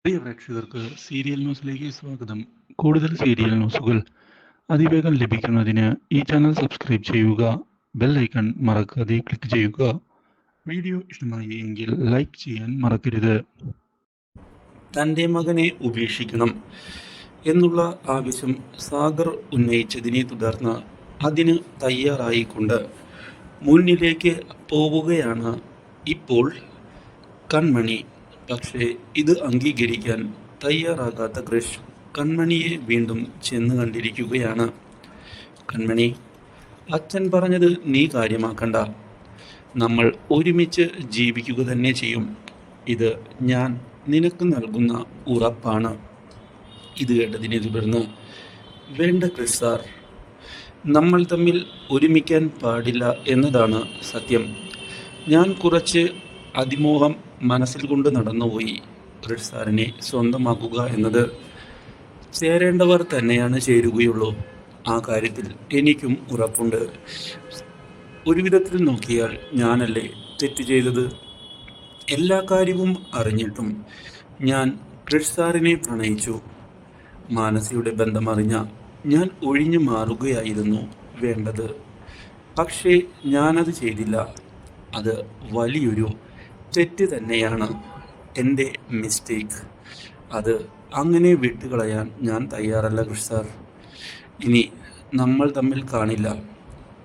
പ്രിയ പ്രേക്ഷകർക്ക് സീരിയൽ ന്യൂസിലേക്ക് സ്വാഗതം. കൂടുതൽ സീരിയൽ ന്യൂസുകൾ അതിവേഗം ലഭിക്കുന്നതിന് ഈ ചാനൽ സബ്സ്ക്രൈബ് ചെയ്യുക. ബെൽ ഐക്കൺ മറക്കാതെ ക്ലിക്ക് ചെയ്യുക. വീഡിയോ ഇഷ്ടമായി എങ്കിൽ ലൈക്ക് ചെയ്യാൻ മറക്കരുത്. തൻ്റെ മകനെ ഉപേക്ഷിക്കണം എന്നുള്ള ആവശ്യം സാഗർ ഉന്നയിച്ചതിനെ തുടർന്ന് അതിന് തയ്യാറായിക്കൊണ്ട് മുന്നിലേക്ക് പോവുകയാണ് ഇപ്പോൾ കൺമണി. പക്ഷേ ഇത് അംഗീകരിക്കാൻ തയ്യാറാകാത്ത കൃഷ് കൺമണിയെ വീണ്ടും ചെന്ന് കണ്ടിരിക്കുകയാണ്. കൺമണി, അച്ഛൻ പറഞ്ഞത് നീ കാര്യമാക്കണ്ട. നമ്മൾ ഒരുമിച്ച് ജീവിക്കുക തന്നെ ചെയ്യും. ഇത് ഞാൻ നിനക്ക് നൽകുന്ന ഉറപ്പാണ്. ഇത് കേട്ടതിനെ തുടർന്ന്, വേണ്ട കൃഷ് സാർ, നമ്മൾ തമ്മിൽ ഒരുമിക്കാൻ പാടില്ല എന്നതാണ് സത്യം. ഞാൻ കുറച്ച് അതിമോഹം മനസ്സിൽ കൊണ്ട് നടന്നുപോയി. കൃഷ് സാറിനെ സ്വന്തമാക്കുക എന്നത് ചേരേണ്ടവർ തന്നെയാണ് ചേരുകയുള്ളൂ. ആ കാര്യത്തിൽ എനിക്കും ഉറപ്പുണ്ട്. ഒരു വിധത്തിൽ നോക്കിയാൽ ഞാനല്ലേ തെറ്റ് ചെയ്തത്? എല്ലാ കാര്യവും അറിഞ്ഞിട്ടും ഞാൻ കൃഷ് സാറിനെ പ്രണയിച്ചു. മാനസിയുടെ ബന്ധമറിഞ്ഞ ഞാൻ ഒഴിഞ്ഞു മാറുകയായിരുന്നു വേണ്ടത്. പക്ഷേ ഞാനത് ചെയ്തില്ല. അത് വലിയൊരു തെറ്റ് തന്നെയാണ്, എൻ്റെ മിസ്റ്റേക്ക്. അത് അങ്ങനെ വിട്ടുകളയാൻ ഞാൻ തയ്യാറല്ല കൃഷ് സാർ. ഇനി നമ്മൾ തമ്മിൽ കാണില്ല.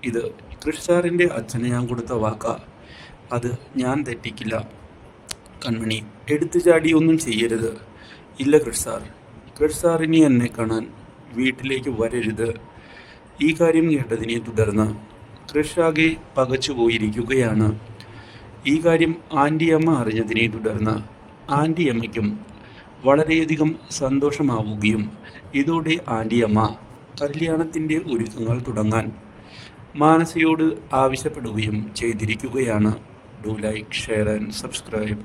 ഇത് കൃഷ് സാറിൻ്റെ അച്ഛന് ഞാൻ കൊടുത്ത വാക്കാ. അത് ഞാൻ തെറ്റിക്കില്ല. കൺമണി, എടുത്തു ചാടിയൊന്നും ചെയ്യരുത്. ഇല്ല കൃഷ് സാർ. കൃഷ് സാർ ഇനി എന്നെ കാണാൻ വീട്ടിലേക്ക് വരരുത്. ഈ കാര്യം കേട്ടതിനെ തുടർന്ന് കൃഷ് ആകെ പകച്ചുപോയിരിക്കുകയാണ്. ഈ കാര്യം ആൻറ്റിയമ്മ അറിഞ്ഞതിനെ തുടർന്ന് ആൻറ്റിയമ്മയ്ക്കും വളരെയധികം സന്തോഷമാവുകയും ഇതോടെ ആൻറ്റിയമ്മ കല്യാണത്തിൻ്റെ ഒരുക്കങ്ങൾ തുടങ്ങാൻ മാനസയോട് ആവശ്യപ്പെടുകയും ചെയ്തിരിക്കുകയാണ്. Do like, share and subscribe.